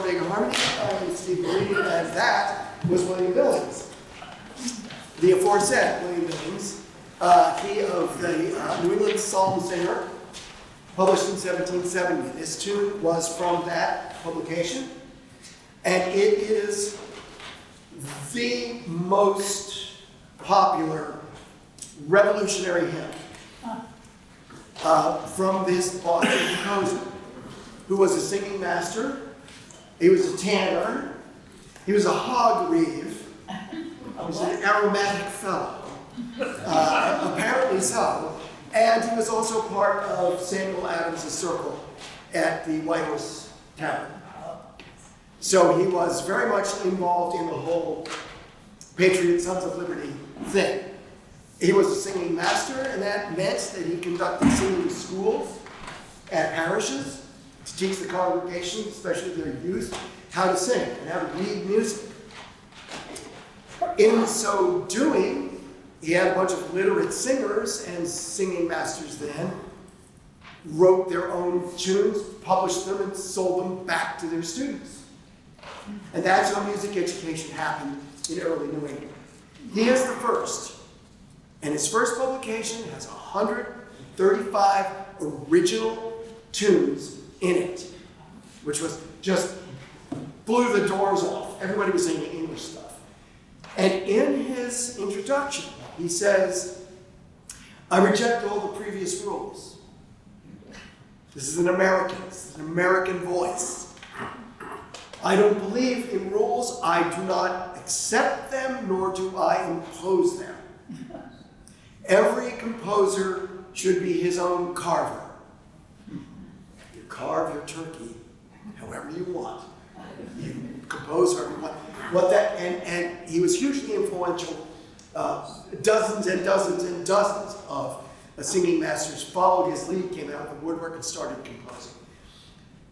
Norumbega Harmony. I'm Steve Marini, and that was William Billings. The aforesaid William Billings, he of the New England Psalm Singer, published in 1770. This tune was from that publication, and it is the most popular revolutionary hymn from this Boston composer, who was a singing master, he was a tanner, he was a hog reeve, he was an aromatic fellow, apparently so, and he was also part of Samuel Adams' circle at the White Horse Tavern. So he was very much involved in the whole Patriot Sons of Liberty thing. He was a singing master, and that meant that he conducted singing schools at parishes to teach the congregation, especially their youth, how to sing and how to read music. In so doing, he had a bunch of literate singers, and singing masters then wrote their own tunes, published them, and sold them back to their students. And that's how music education happened in early New England. He is the first. And his first publication has 135 original tunes in it, which was just blew the doors off. Everybody was singing English stuff. And in his introduction, he says, I reject all the previous rules. This is an American voice. I don't believe in rules. I do not accept them, nor do I impose them. Every composer should be his own carver. You carve your turkey however you want. You compose however you want. And he was hugely influential. Dozens and dozens and dozens of singing masters followed his lead, came out of the woodwork, and started composing.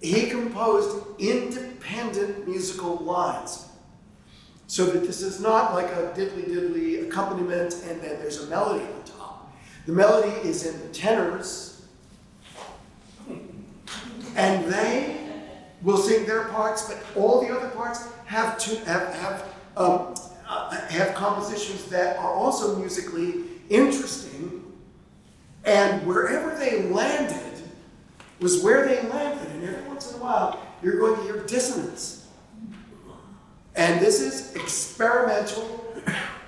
He composed independent musical lines, so that this is not like a diddly-diddly accompaniment and then there's a melody on top. The melody is in the tenors, and they will sing their parts, but all the other parts have compositions that are also musically interesting, and wherever they landed was where they landed, and every once in a while you're going to hear dissonance. And this is experimental,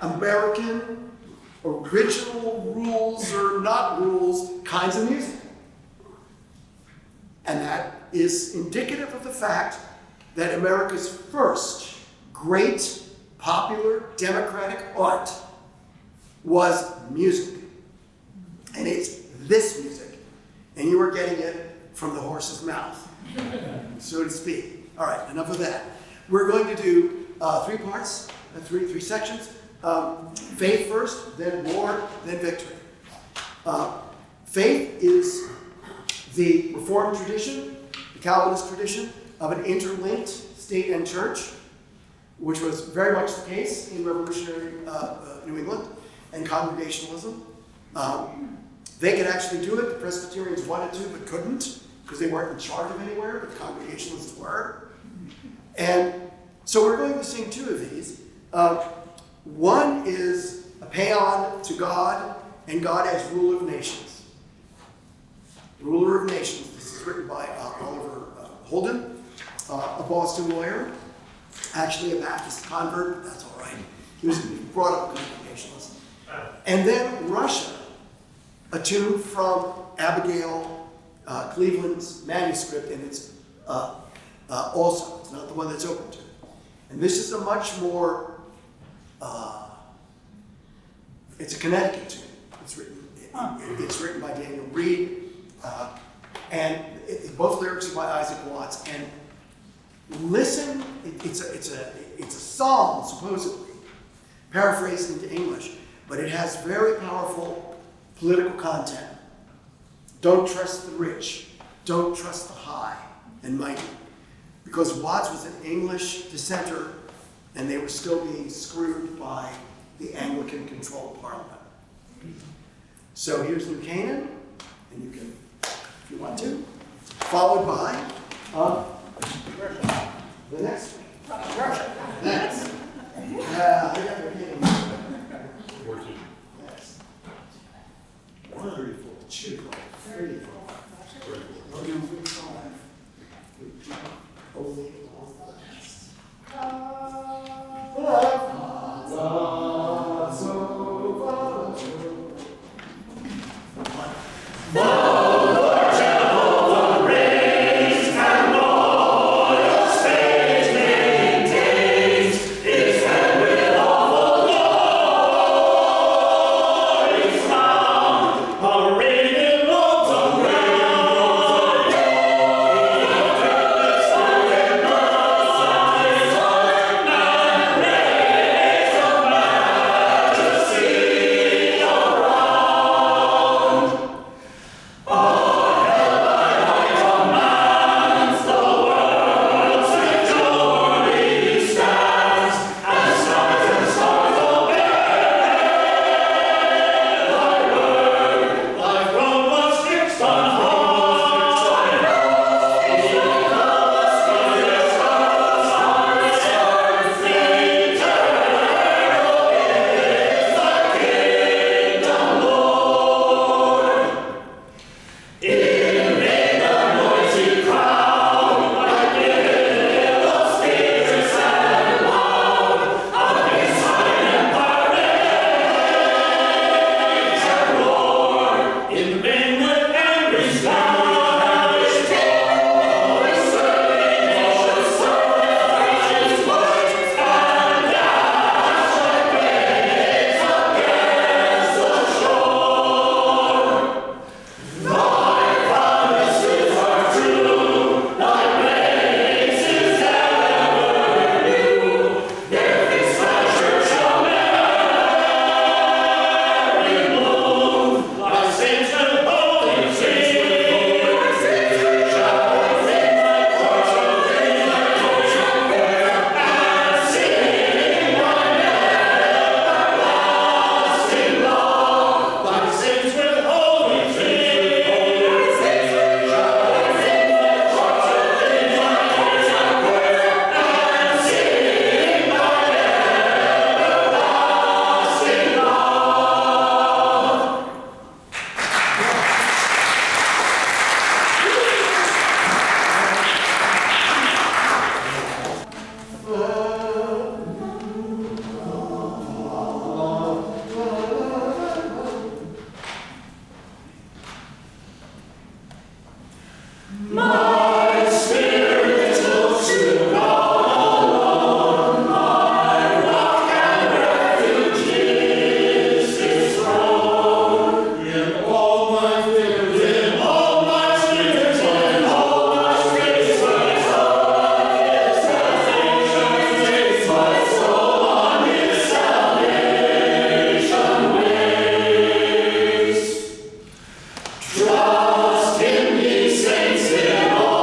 American, original rules or not rules kinds of music. And that is indicative of the fact that America's first great popular democratic art was music. And it's this music. And you are getting it from the horse's mouth, so to speak. All right, enough of that. We're going to do three parts, three sections. Faith first, then war, then victory. Faith is the Reformed tradition, the Calvinist tradition of an interlinked state and church, which was very much the case in revolutionary New England and Congregationalism. They could actually do it. The Presbyterians wanted to, but couldn't, because they weren't in charge of anywhere, but the Congregationalists were. And so we're going to sing two of these. One is a paean to God, and God as ruler of nations. Ruler of nations. This is written by Oliver Holden, a Boston lawyer, actually a Baptist convert, but that's all right. He was brought up a Congregationalist. And then Russia, a tune from Abigail Cleveland's manuscript, and it's also, it's not the one that's open to. And this is a much more, it's a Connecticut tune. It's written by Daniel Reed, and both lyrics are by Isaac Watts. And listen, it's a psalm, supposedly, paraphrased into English, but it has very powerful political content. Don't trust the rich. Don't trust the high and mighty. Because Watts was an English dissenter, and they were still being screwed by the Anglican-controlled Parliament. So here's New Canaan, and you can, if you want to, followed by The next one. Next. I got your name. 14. Next. 134. 34. We're doing 5. Only on the last. Trust in me, saints in all.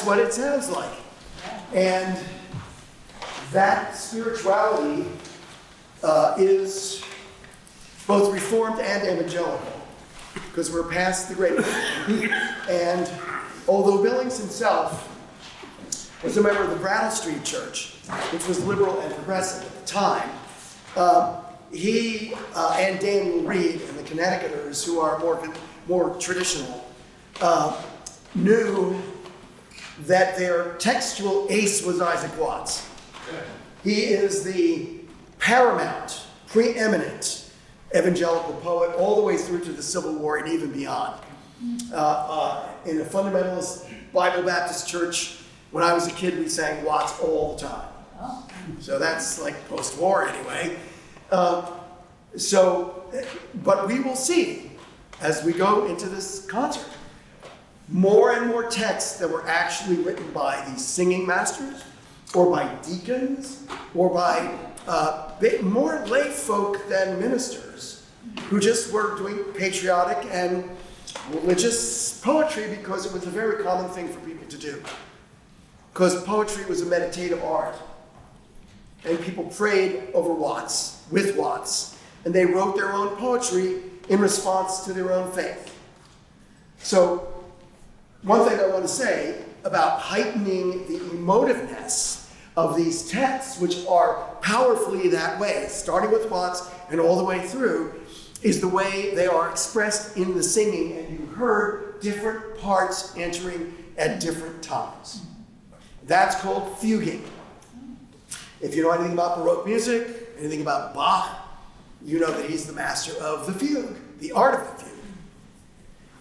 what it sounds like. And that spirituality is both Reformed and evangelical, because we're past the Great Awakening. And although Billings himself was a member of the Brattle Street Church, which was liberal and progressive at the time, he and Daniel Reed and the Connecticuters, who are more traditional, knew that their textual ace was Isaac Watts. He is the paramount, preeminent evangelical poet all the way through to the Civil War and even beyond. In a fundamentalist Bible Baptist church, when I was a kid, we sang Watts all the time. So that's like post-war anyway. But we will see as we go into this concert, more and more texts that were actually written by these singing masters, or by deacons, or by more lay folk than ministers, who just were doing patriotic and religious poetry because it was a very common thing for people to do. Because poetry was a meditative art. And people prayed over Watts, with Watts, and they wrote their own poetry in response to their own faith. So, one thing I want to say about heightening the emotiveness of these texts, which are powerfully that way, starting with Watts and all the way through, is the way they are expressed in the singing, and you heard different parts entering at different times. That's called fuguing. If you know anything about Baroque music, anything about Bach, you know that he's the master of the fugue, the art of the fugue.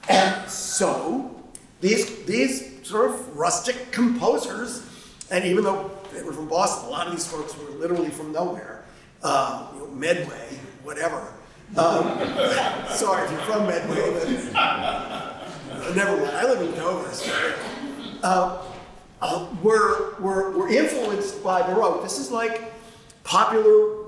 And so, these sort of rustic composers, and even though they were from Boston, a lot of these folks were literally from nowhere, Medway, whatever. Sorry if you're from Medway, but never mind. I live in Dover, so were influenced by Baroque. This is like popular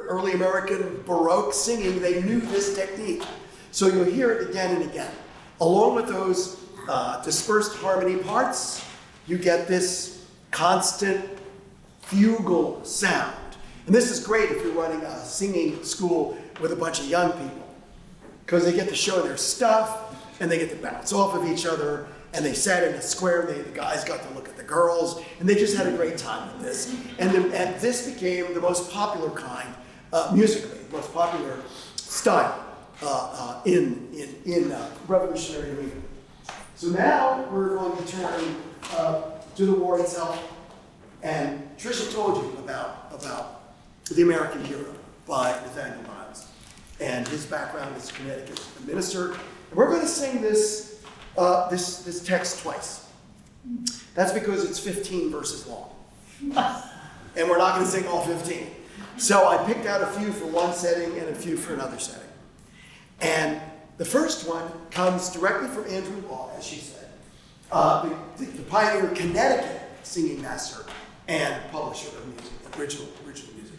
early American Baroque singing. They knew this technique. So you'll hear it again and again. Along with those dispersed harmony parts, you get this constant fugal sound. And this is great if you're running a singing school with a bunch of young people, because they get to show their stuff, and they get to bounce off of each other, and they sat in a square, the guys got to look at the girls, and they just had a great time with this. And this became the most popular kind, musically, the most popular style in revolutionary music. So now we're going to turn to the war itself, and Tricia told you about The American Hero by Nathaniel Niles, and his background as a Connecticut minister. And we're going to sing this text twice. That's because it's 15 verses long. And we're not going to sing all 15. So I picked out a few for one setting and a few for another setting. And the first one comes directly from Andrew Law, as she said, the pioneer Connecticut singing master and publisher of music, original music.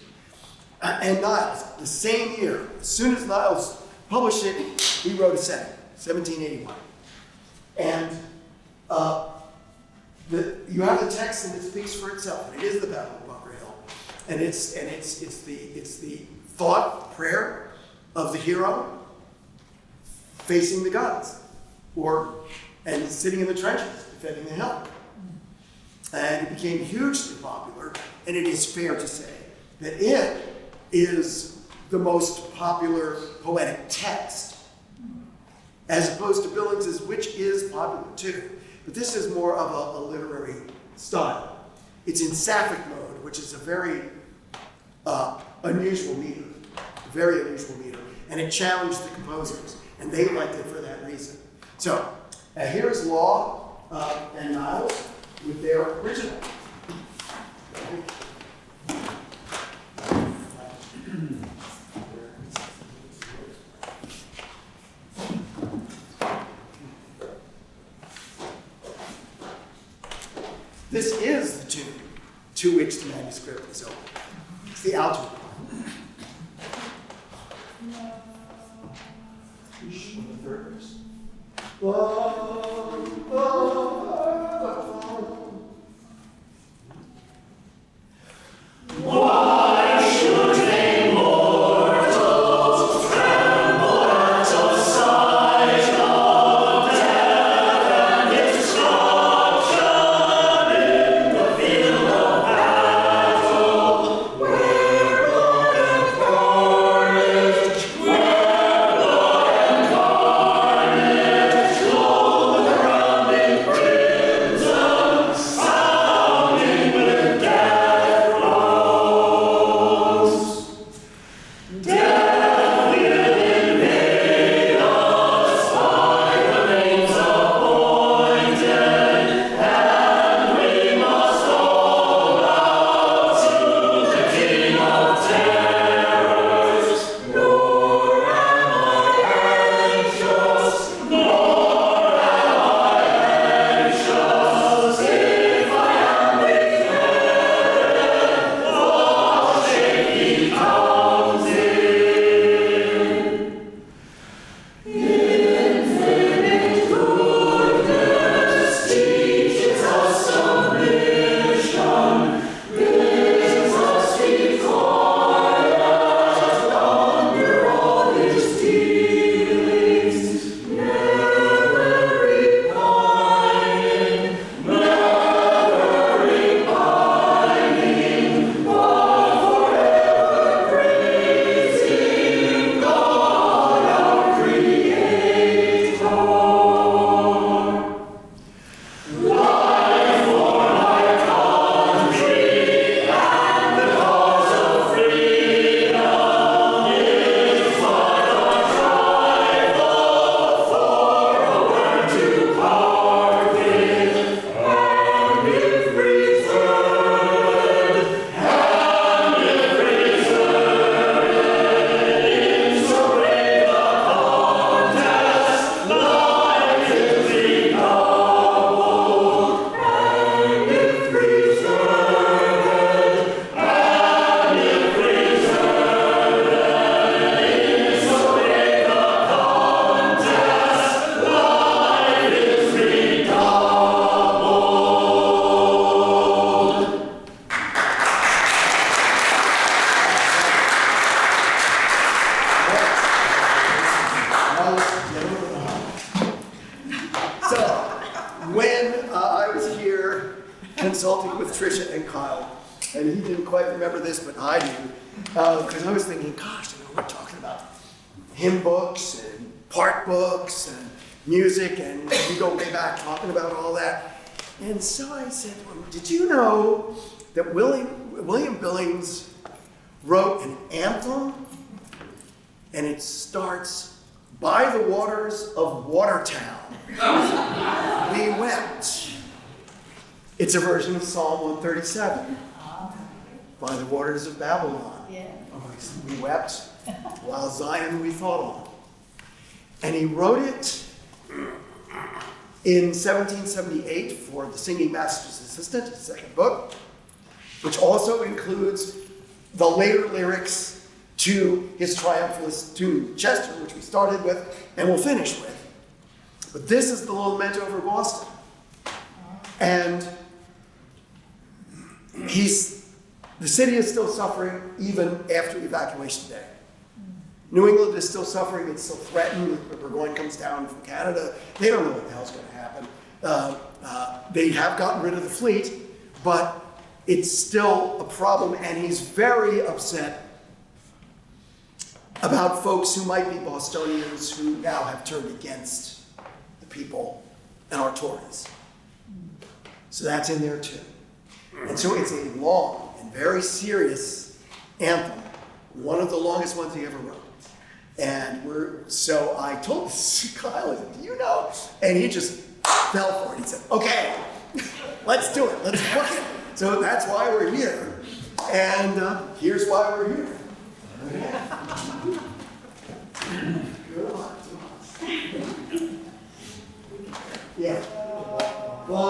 And Niles, the same year, as soon as Niles published it, he wrote a setting, 1781. And you have the text, and it speaks for itself. And it is the Battle of Bunker Hill, and it's the thought, prayer of the hero facing the guns, and sitting in the trenches defending the hill. And it became hugely popular, and it is fair to say that it is the most popular poetic text, as opposed to Billings's, which is popular too. But this is more of a literary style. It's in Sapphic mode, which is a very unusual meter, and it challenged the composers, and they liked it for that reason. So here's Law and Niles with their original. This is the tune to which the manuscript is open. It's the alto part. The third verse. Tricia and Kyle, and he didn't quite remember this, but I do, because I was thinking, gosh, we're talking about hymn books and part books and music, and we go way back talking about all that. And so I said to him, did you know that William Billings wrote an anthem, and it starts, "By the waters of Watertown, we wept." It's a version of Psalm 137. By the waters of Babylon, we wept, while Zion we thought on. And he wrote it in 1778 for the Singing Master's Assistant, his second book, which also includes the later lyrics to his triumphalist tune, Chester, which we started with and we'll finish with. But this is the lament over Boston. And the city is still suffering even after Evacuation Day. New England is still suffering, it's still threatened. The Burgoyne comes down from Canada. They don't know what the hell's going to happen. They have gotten rid of the fleet, but it's still a problem, and he's very upset about folks who might be Bostonians who now have turned against the people and our Tories. So that's in there too. And so it's a long and very serious anthem, one of the longest ones he ever wrote. And so I told Kyle, I said, do you know? And he just fell for it. He said, okay, let's do it. Let's book it. So that's why we're here. And here's why we're here. Good luck to us. Yeah. When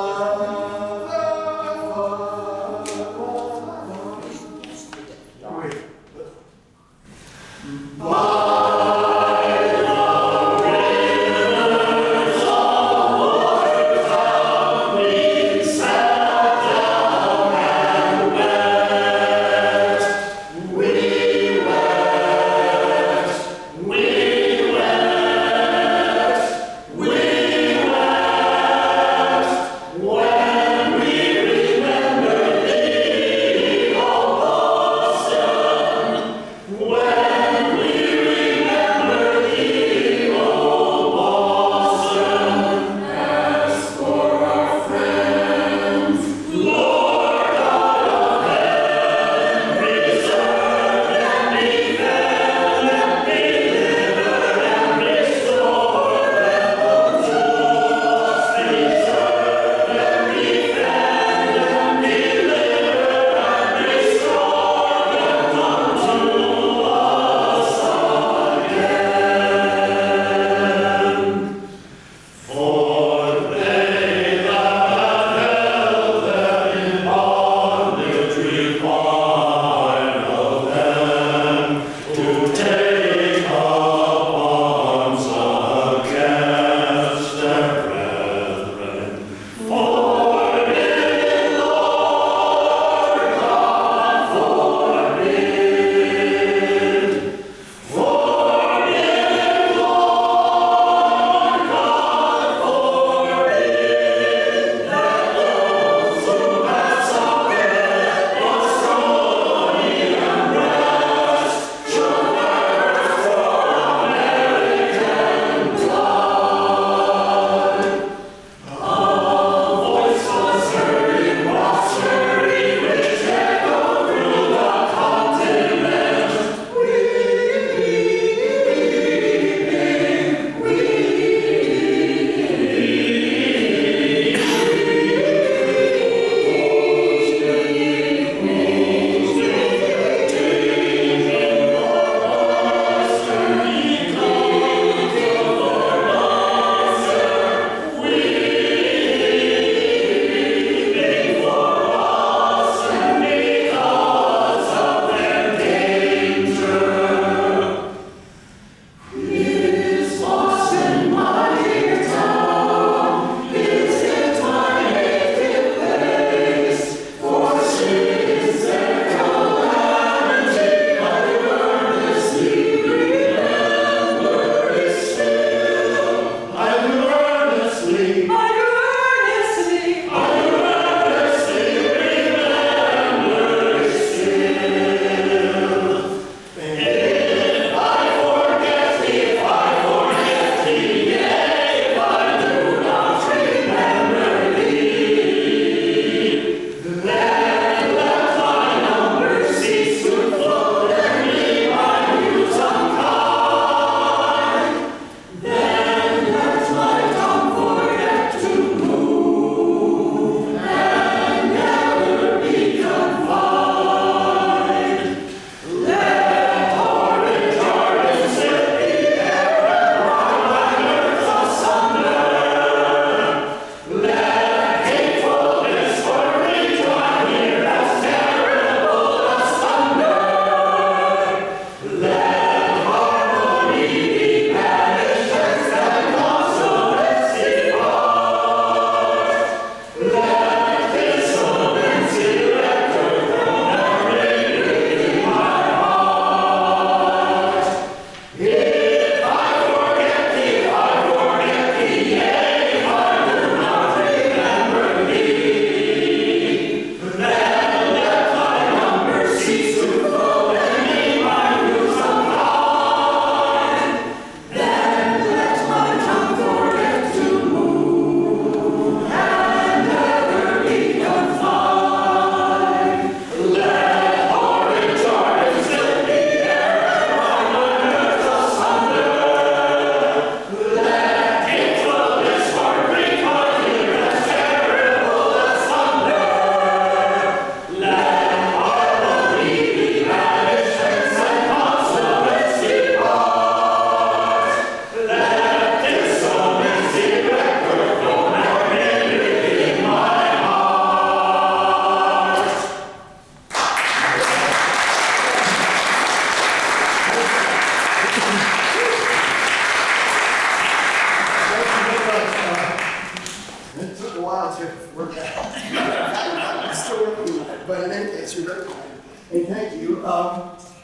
you're very kind. And thank you.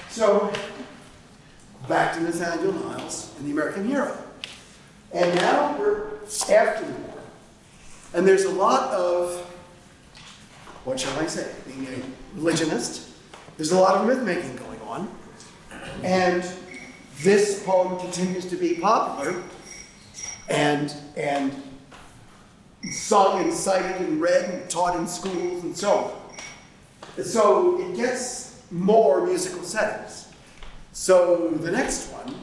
So, back to Nathaniel Niles and the American hero. And now we're after the war. And there's a lot of, what shall I say, being a religionist, there's a lot of myth-making going on. And this poem continues to be popular and sung and cited and read and taught in schools and so on. So it gets more musical settings. So the next one,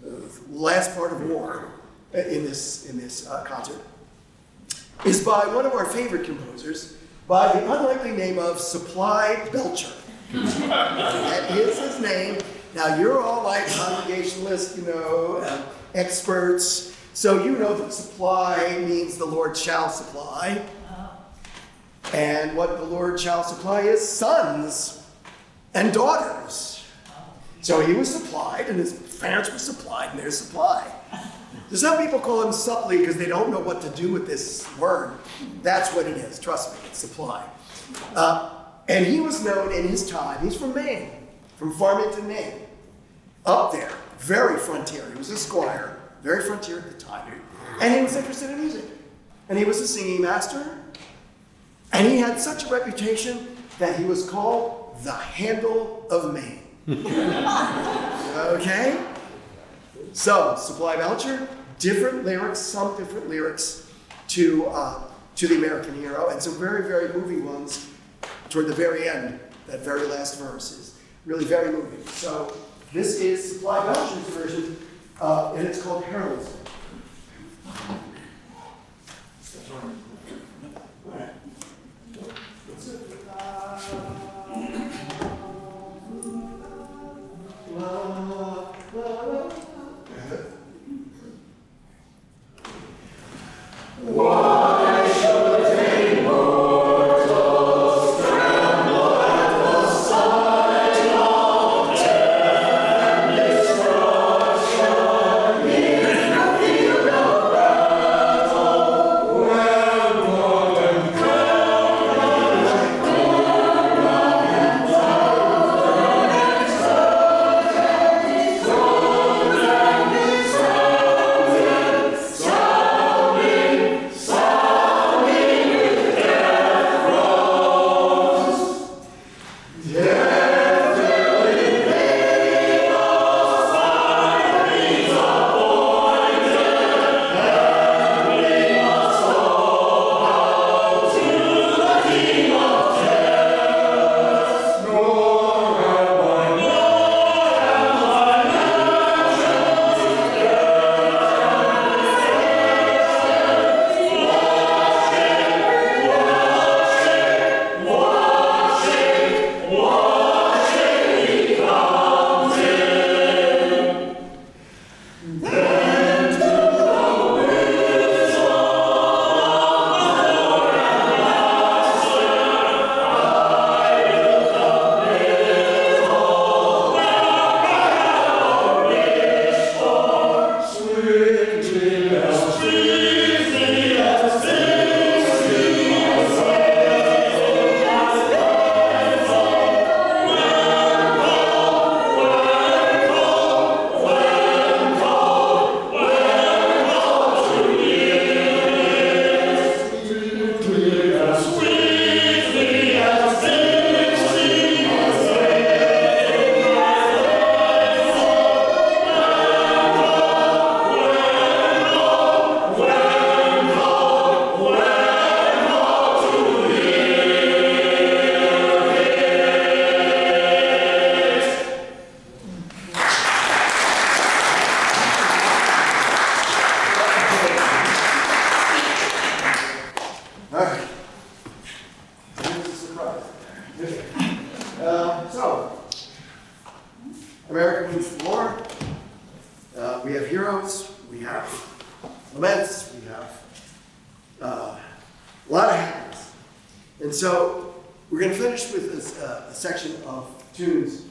the last part of war in this concert, is by one of our favorite composers, by the unlikely name of Supply Belcher. That is his name. Now you're all like Congregationalists, experts. So you know that supply means the Lord shall supply. And what the Lord shall supply is sons and daughters. So he was supplied, and his parents were supplied, and there's supply. Some people call him supply because they don't know what to do with this word. That's what it is, trust me, it's supply. And he was known in his time, he's from Maine, from Farmington, Maine. Up there, very frontier. He was a squire, very frontier at the time. And he was interested in music. And he was a singing master. And he had such a reputation that he was called the Handle of Maine. Okay? So, Supply Belcher, different lyrics, some different lyrics to the American hero, and some very, very moving ones toward the very end. That very last verse is really very moving. So, this is Supply Belcher's version, and it's called Heroism. All right. America moves forward. We have heroes, we have laments, we have a lot of happiness. And so we're going to finish with a section of tunes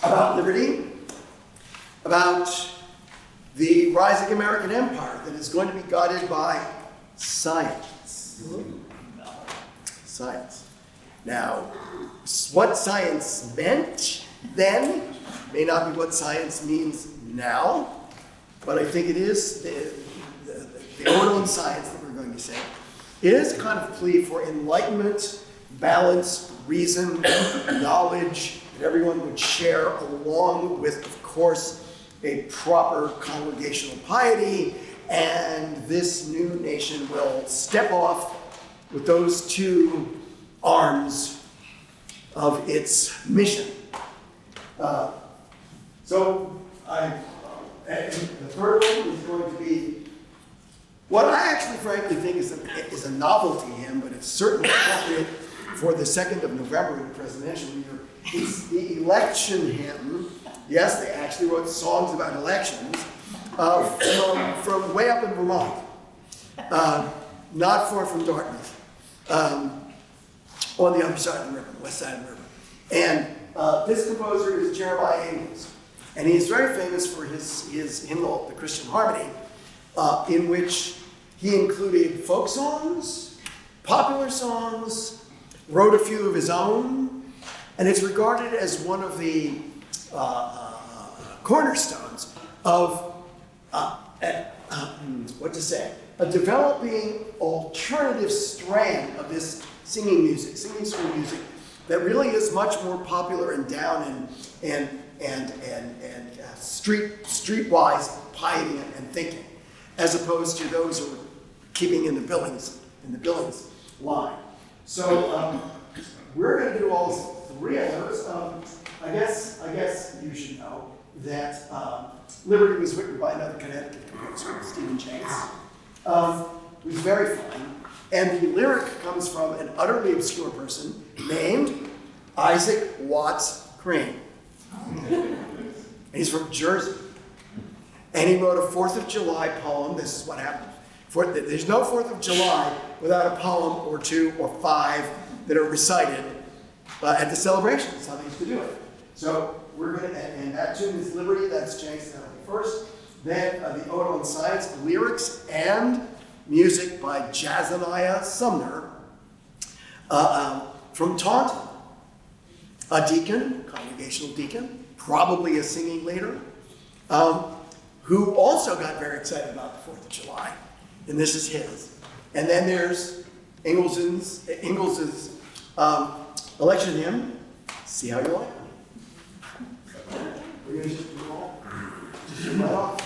about liberty, about the rising American empire that is going to be guided by science. Science. Now, what science meant then may not be what science means now, but I think it is the order of science that we're going to say. It is a kind of plea for enlightenment, balance, reason, knowledge that everyone would share, along with, of course, a proper congregational piety, and this new nation will step off with those two arms of its mission. And the third one is going to be what I actually frankly think is a novelty hymn, but it's certainly appropriate for the 2nd of November in the presidential year. It's the election hymn. Yes, they actually wrote songs about elections from way up in Vermont, not far from Dartmouth, on the other side of the river, the west side of the river. And this composer is Jeremiah Ingalls, and he's very famous for his hymnal, the Christian Harmony, in which he included folk songs, popular songs, wrote a few of his own, and it's regarded as one of the cornerstones of a developing alternative strand of this singing school music that really is much more popular and down and streetwise piety and thinking, as opposed to those who are keeping in the Billings line. So we're going to do all three of those. I guess you should know that Liberty was written by another Connecticut composer, Stephen Jenks, who's very fine. And the lyric comes from an utterly obscure person named Isaac Watts Crane. And he's from Jersey. And he wrote a 4th of July poem. This is what happened. There's no 4th of July without a poem or 2 or 5 that are recited at the celebration. That's how they used to do it. So we're going to, and that tune is Liberty. That's Jenks. That'll be first. Then the Ode on Science, lyrics and music by Jazaniah Sumner from Taunton. A deacon, congregational deacon, probably a singing leader, who also got very excited about the 4th of July. And this is his. And then there's Ingalls' election hymn. See how you like it. We're going to just do it all. Just shoot right off.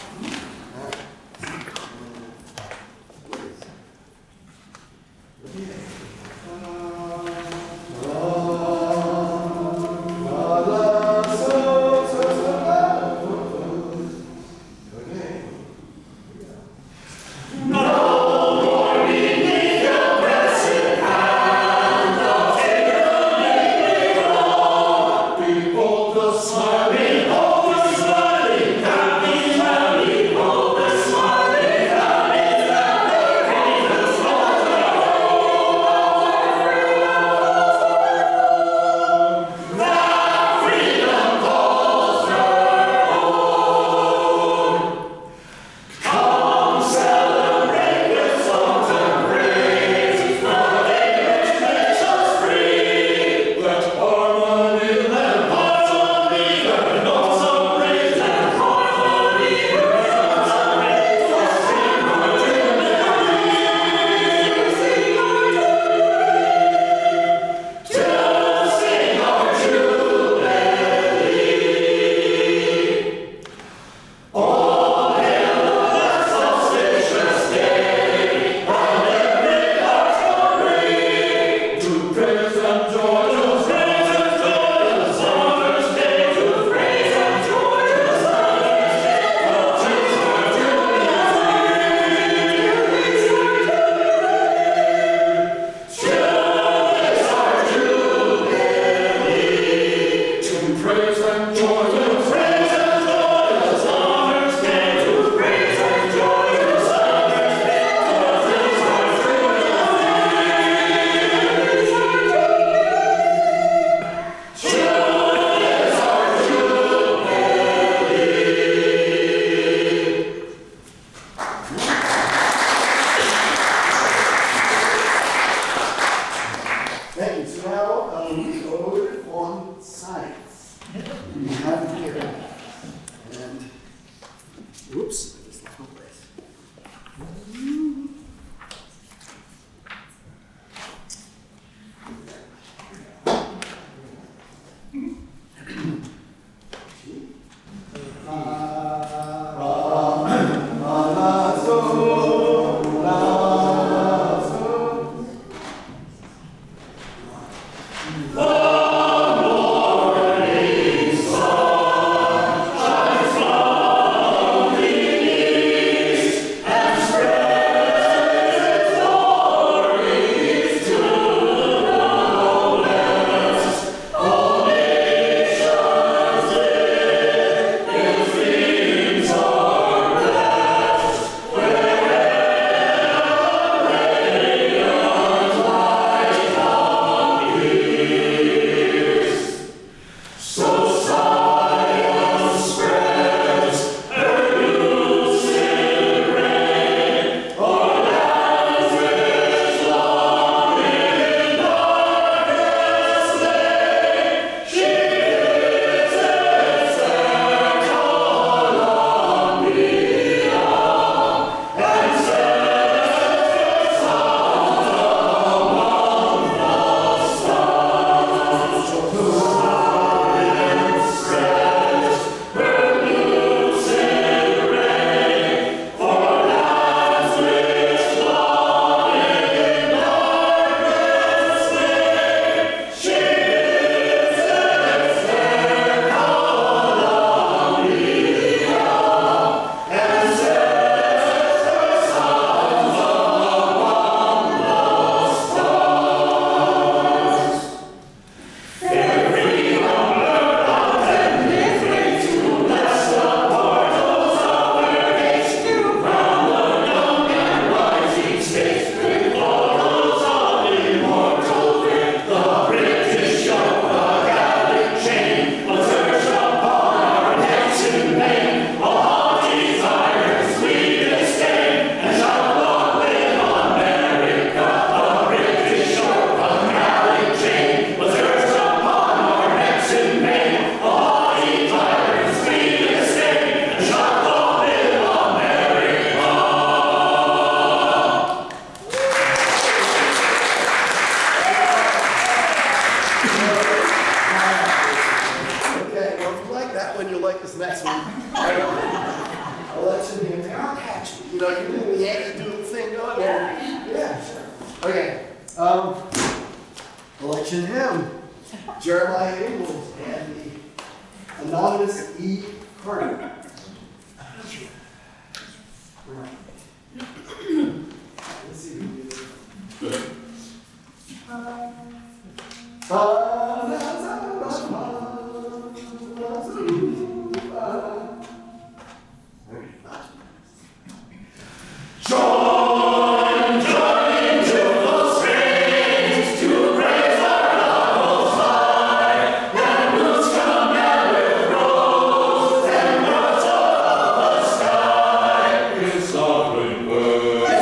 have it here. And, whoops, I just lost my place. Election hymn, Jeremiah Ingalls and the anonymous E. Carter. Let's see who we do.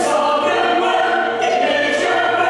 Sovereign word, in nature.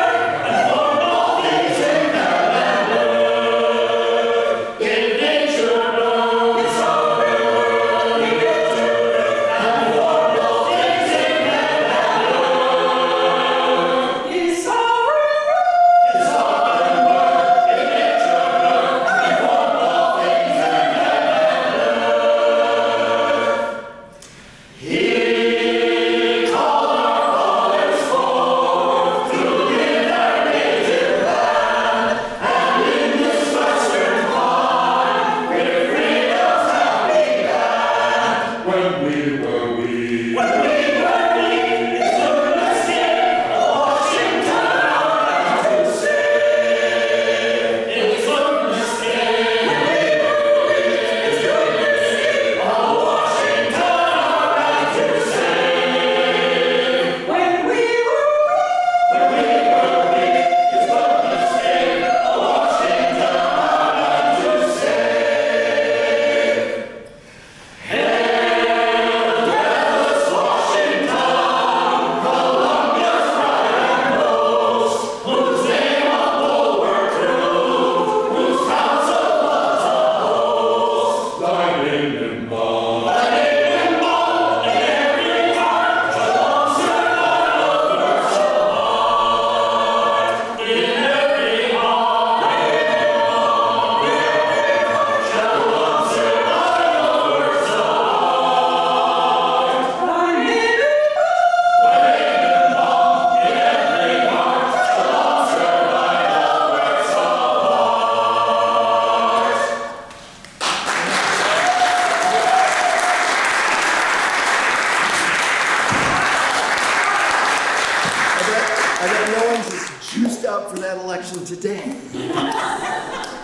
Today.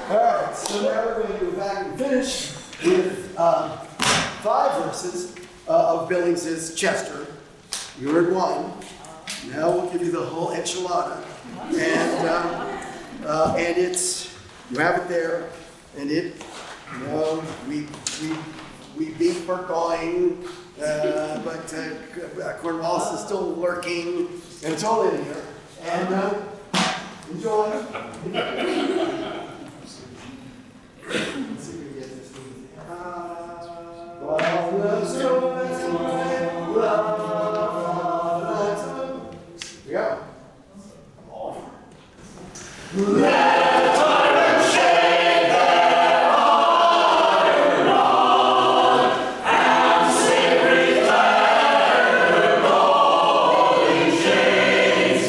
All right, so now we're going to go back and finish with 5 verses of Billings' Chester. You heard 1. Now we'll give you the whole enchilada, and it's, you have it there, and it, you know, we beat Burgoyne, but Cornwallis is still lurking, and it's all in here, and. Enjoy. Let's see if we can get this thing. Here we go. Let tyrants shake their iron rod, and sacred declare their rolling chains.